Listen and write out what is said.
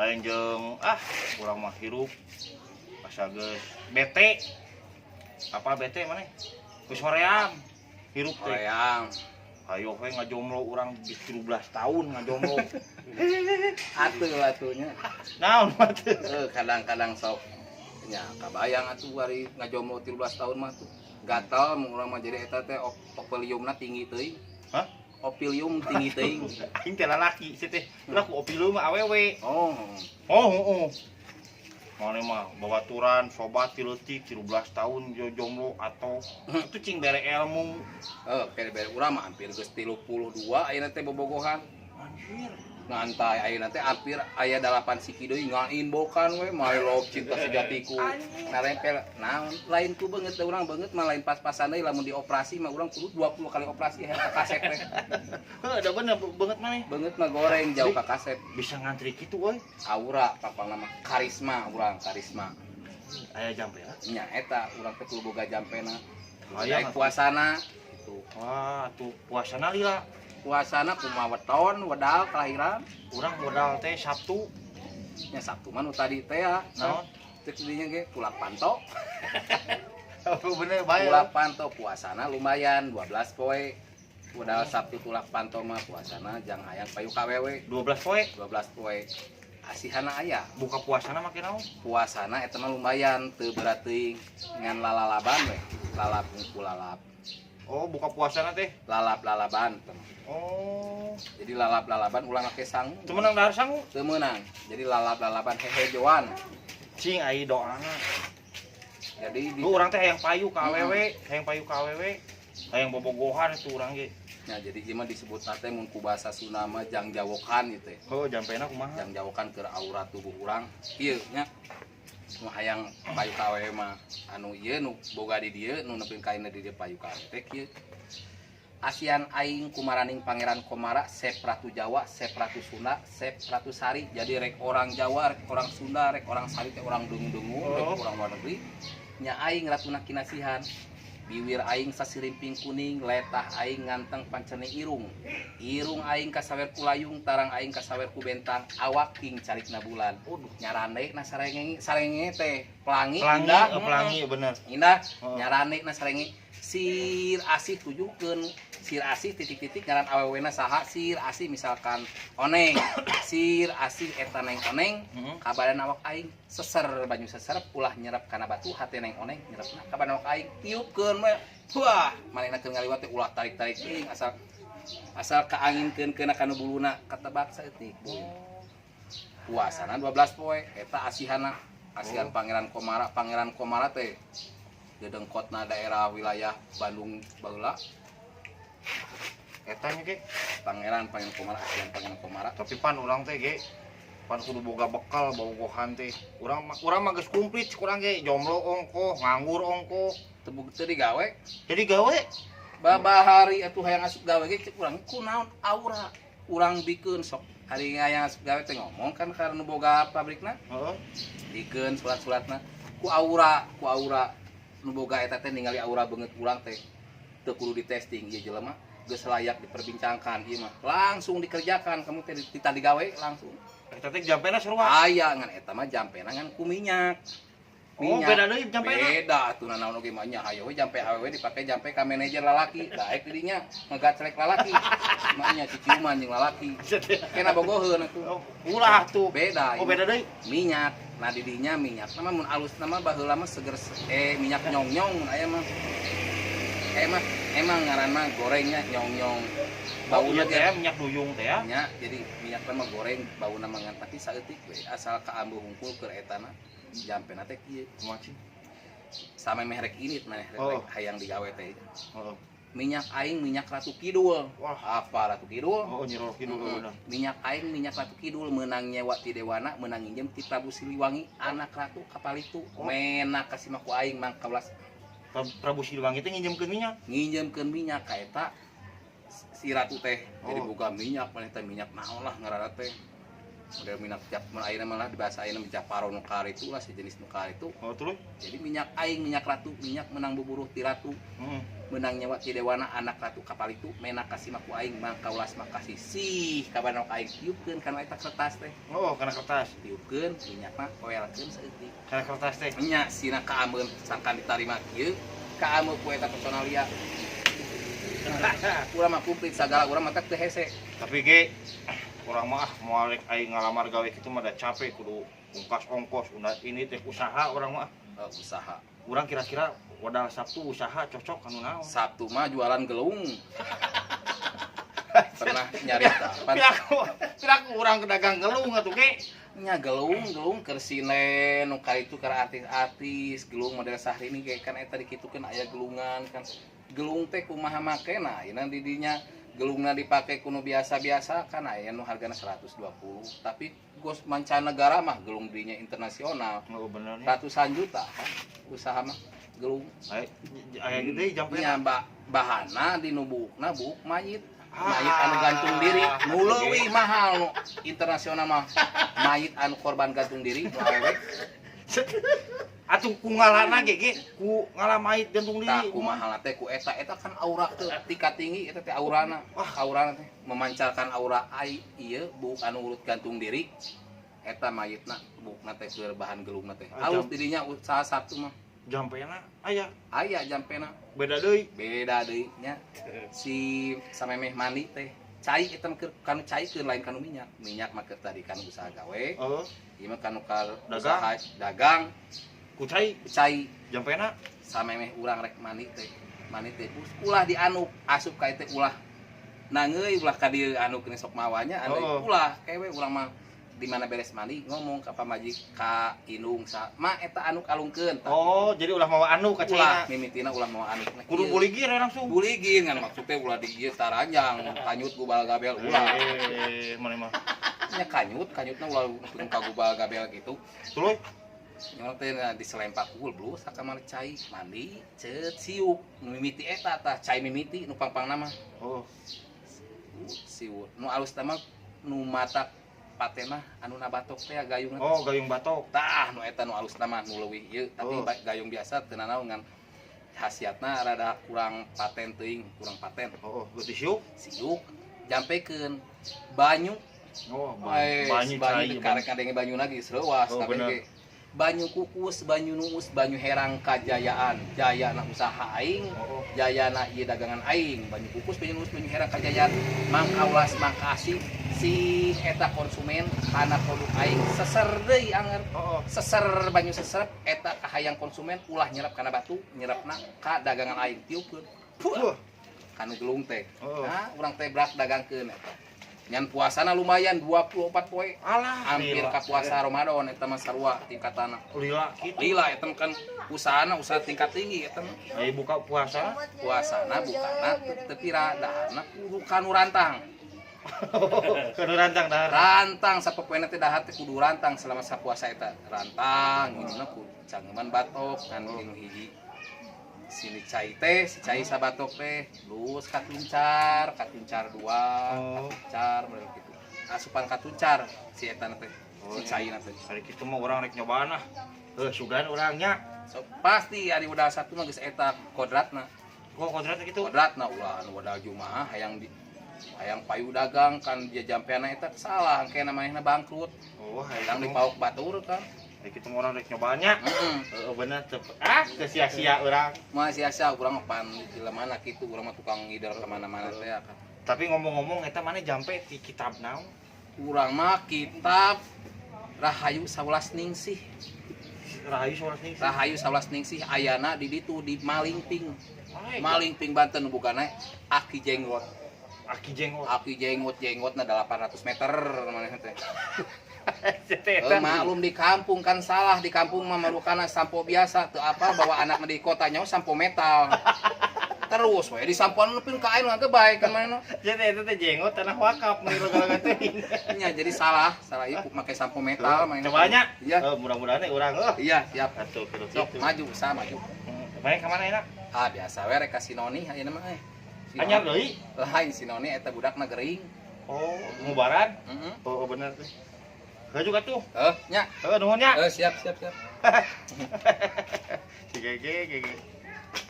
lain jeung urang mah hirup asa geus bete. Apa bete maneh? Geus hoream hirup teh. Hoream. Ayo we ngajomblo urang 17 tahun ngajomblo. Atuh-atuhnya. Naon mah teu? Kadang-kadang sok nya kabayang atuh bari ngajomblo 13 tahun mah tuh. Gatal mun urang mah jadi eta teh opiliumna tinggi teuing. Hah? Opilium tinggi teuing. Aing teh lalaki sih teh. Ulah ku opilum awewe. Oh. Oh. Mane mah babaturan sobat ti leutik 13 tahun jomblo atau itu cing bere ilmu. Bere urang mah hampir geus 32 ayeuna teh bobogohan. Anjir. Ngantai ayeuna teh hampir aya 8 siki deui ngainbokan we my love cinta sejatiku. Narempel naon lain ku beungeut urang beungeut mah lain pas-pasan deui lamun dioperasi mah urang kudu 20 kali operasi eta kasep teh. Ada bener beungeut maneh. Beungeut mah goreng jauh ka kasep. Bisa ngantri kitu euy. Aura papang nama karisma urang karisma. Aya jampena. Nya eta urang teh kudu boga jampena. Aya Aya puasana gitu. Wah, tuh puasana lila. Puasana kumaha weton wedal kelahiran. Urang modal teh Sabtu. Nya Sabtu mah nu tadi teh ya. Naon? Teu dinya ge tulak panto. Oh bener bae. Tulak panto puasana lumayan 12 poe. Wedal Sabtu tulak panto mah puasana jang hayang payu kawewe 12 poe. 12 poe. Asihana aya. Buka puasana make naon? Puasana eta mah lumayan teu berat teuing ngan lalalaban we. Lalap ngumpul lalap. Oh, buka puasana teh. Lalap-lalaban. Oh. Jadi lalap-lalaban ulang ake sangu. Teu meunang dahar sangu. Teu meunang. Jadi lalap-lalaban hehejoan. Cing ai doana. Jadi di Lu urang teh hayang payu ka awewe, hayang payu ka awewe. Hayang bobogohan itu urang ge. ya jadi ieu mah disebut teh mun ku bahasa Sunda mah jang jawokan gitu. Oh, jampena kumaha? Jang jawokan keur aurat tubuh urang. Ieu nya. Nu hayang payu ka awewe mah anu ieu nu boga di dieu nu nepikeun kaina di dieu payu ka awewe teh kieu. Asian aing kumaraning Pangeran Komara, Sep Ratu Jawa, Sep Ratu Sunda, Sep Ratu Sari. Jadi rek orang Jawa, rek orang Sunda, rek orang Sari teh orang dungu-dungu, rek orang luar negeri. Nya aing ratuna kinasihan. Biwir aing sasirimping kuning, letah aing nganteng pancene irung. Irung aing kasawer ku layung, tarang aing kasawer ku bentang, awak king carikna bulan. Nyarane na sarenge teh pelangi, indah. Pelangi bener. Indah, nyarane na sarenge. Sir asih tujukeun sir asih titik-titik ngaran awewena saha sir asih misalkan oneng sir asih eta neng oneng ka badan awak aing seser banyu seser ulah nyerap kana batu hate neng oneng nyerapna ka badan awak aing tiupkeun mah wah manehna keur ngaliwat teh ulah tarik-tarik teuing asal kaanginkeun keuna kana buluna katebak saeutik puasana 12 poe eta asihana asihan Pangeran Komara teh dedengkotna daerah wilayah Bandung baheula Eta nya ge. Pangeran Komara asian Pangeran Komara. Tapi pan urang teh ge pan kudu boga bekal bogohan teh. Urang mah geus kumplit kurang ge jomblo ongko, nganggur ongko. Teu digawe. Jadi gawe Babahari atuh hayang asup gawe ge cek urang kunaon aura. Urang bikeun sok hari hayang asup gawe teh ngomong kan karena nu boga pabrikna. Heeh. Bikeun surat-suratna ku aura nu boga eta teh ningali aura beungeut urang teh teu kudu di testing ieu jelema geus layak diperbincangkan ieu mah langsung dikerjakan kamu teh tita digawe langsung Eta teh jampena sarua. aya ngan eta mah jampena ngan ku minyak Oh, beda deui jampena. beda atuh naon oge mah nya hayo we jampe awewe dipake jampe ka manajer lalaki daek di dinya ngagacrek lalaki mah nya ciciuman jeung lalaki kena bogoheun atuh Ulah tuh. beda Oh, beda deui. minyak nah didinya minyak nama mun alus nama baheula mah seger minyak nyong-nyong aya mah emang ngaranna gorengnya nyong-nyong Baunya bauna teh minyak duyung teh ya. nya jadi minyak mah goreng bauna mangan tapi saeutik we asal kaambuh hungkul keur etana jampena teh kieu Macing. sampai merek ini maneh hayang digawe teh Heeh. minyak aing minyak Ratu Kidul. Wah, apa Ratu Kidul? Oh, Nyi Roro Kidul bener. Minyak aing minyak Ratu Kidul meunang nyewa ti Dewana, meunang nginjem ti Prabu Siliwangi anak ratu kapal itu. Menak kasih mah ku aing mang 11 Prabu Siliwangi teh nginjemkeun minyak. Nginjemkeun minyak ka eta si ratu teh. Jadi boga minyak maneh teh minyak naon lah ngaranna teh. model minyak cap ayeuna malah di bahasa ayeuna japaro nu karitu lah sejenis nu karitu. Oh tuh. Jadi minyak aing minyak ratu minyak menang buburuh ti ratu. Menang nyawa ti dewana anak ratu kapal itu menak kasih maku aing mangka ulas makasih sih kabanok aing tiupkeun kana eta kertas teh. Oh kana kertas. Tiupkeun minyak mah oelkeun saeutik. Kana kertas teh. Nya sina kaameun sangkan ditarima kieu kaameu ku eta personalia. Urang mah kumplit sagala urang mah teh hese. Tapi ge urang mah moal rek aing ngalamar gawe kitu mah da capek kudu ungkas ongkos ini teh usaha urang mah. Usaha. Urang kira-kira wadal Sabtu usaha cocok anu naon? Sabtu mah jualan gelung. Pernah nyarita. Piraku urang kedagang gelung atuh ge. Nya gelung keur sine nu karitu keur artis-artis gelung model Syahrini ge kan eta dikitukeun aya gelungan kan. Gelung teh kumaha makena ayeuna di dinya gelungna dipake kuno biasa-biasa kan aya nu hargana 120 tapi gos mancanegara mah gelung dinya internasional. Oh bener nya. Ratusan juta kan usaha mah gelung. Aya gede jampe nya bahana di nubukna buk mayit. Mayit anu gantung diri nu leuwih mahal nu internasional mah. Mayit anu korban gantung diri nu awewe. Atuh ku ngalana ge ku ngalah mayit gantung diri. Tah kumaha teh ku eta kan aura teh tingkat tinggi eta teh aurana. Aurana teh memancarkan aura ai ieu buk anu urut gantung diri. Eta mayitna bukna teh keur bahan gelungna teh. Alus didinya usaha Sabtu mah. Jampena aya. Aya jampena. Beda deui nya. Si samemeh mani teh. Cai eta kanu cai keur lain kanu minyak. Minyak mah keur tadi kanu usaha gawe. Heeh. Ieu mah kanu usaha dagang. Ku cai jampena samemeh urang rek mani teh ulah dianuk asup ka teh ulah nangeui ulah ka dieu anu kene sok mawanya anu ulah kewe urang mah di mana beres mandi ngomong ka pamajik ka indung sa ma eta anuk alungkeun. Oh jadi ulah mau anuk ka caina mimitina ulah mau anuk kudu buligir langsung buligir ngan maksudnya ulah di ieu taranjang kanyut gubal gabel ulah mana mah nya kanyutna ulah teu ka gubal gabel gitu tuluy nyawa teh diselempak kul blu sakamana cai mandi ceut siuk nu mimiti eta tah cai mimiti nu pangpangna mah siuk nu alus teh mah nu mata patena anu nabatok teh gayung gayung batok tah nu eta nu alus mah nu leuwih ieu tapi gayung biasa teu nanaon ngan khasiatna rada kurang paten teuing kurang paten berarti siuk jampekeun banyu banyu cai karek kadenge banyu lagi seuwas tapi banyu kukus, banyu nuus, banyu herang kajayaan, jaya na usaha aing, jaya na ieu dagangan aing, banyu kukus, banyu nuus, banyu herang kajayaan, mangka ulas mangka asih si eta konsumen kana produk aing seser deui anger. Seser banyu seser eta kahayang konsumen ulah nyerap kana batu, nyerapna ka dagangan aing tiupkeun. Kanu gelung teh. Nah, urang teh brak dagangkeun eta. Nyan puasana lumayan 24 poe. Hampir ka puasa Ramadan eta mah sarua tingkatana. Lila kitu. Lila eta kan usahana usaha tingkat tinggi eta mah. Ai buka puasa. Puasana bukana teu pira dahana kudu kanu rantang. Kudu rantang dahar. Rantang sapopoena teh dahar teh kudu rantang selama sapuasa eta. Rantang ngina kudu cangeman batok kan hiji. Sini cai teh, si cai sabatok teh, lus katuncar 2, katuncar model gitu. Asupan katuncar si eta teh, si cai teh. Hari kitu mah urang rek nyobaan ah. Sugan urangnya. So, pasti ari udah satu mah geus eta kodratna. Kodratna kitu. Kodratna ulah anu wadah jumaah hayang payu dagang kan dia jampeana eta salah engke manehna bangkrut. Hayang dipauk batur kan. Kita mau orang rek nyobaannya, bener ke sia-sia orang. Mah sia-sia orang mah pan di mana gitu, orang mah tukang ngider kemana-mana teh kan. Tapi ngomong-ngomong, eta mana jampe di kitab naon? Urang mah kitab Rahayu Sawelas Ningsih. Rahayu Sawelas Ningsih ayana di ditu di Malingping. Malingping Banten bukana Aki Jenggot. Aki jenggotna 800 meter maneh teh. Maklum di kampung kan salah di kampung mah marukana sampo biasa teu apa bawa anak di kota nyawa sampo metal terus we di sampoan neupin ka aing mah bae kan mana jadi eta teh jenggot tanah wakaf mun galaga teuing nya jadi salah ieu make sampo metal main cobanya iya mudah-mudahan urang iya siap atuh sok maju maju main ka mana enak biasa we rek ka Sinoni ayeuna mah anyar deui lain Sinoni eta budakna gering ngubaran bener teh Gak juga tuh. Nya. Nuhun nya. Siap. Si Gege.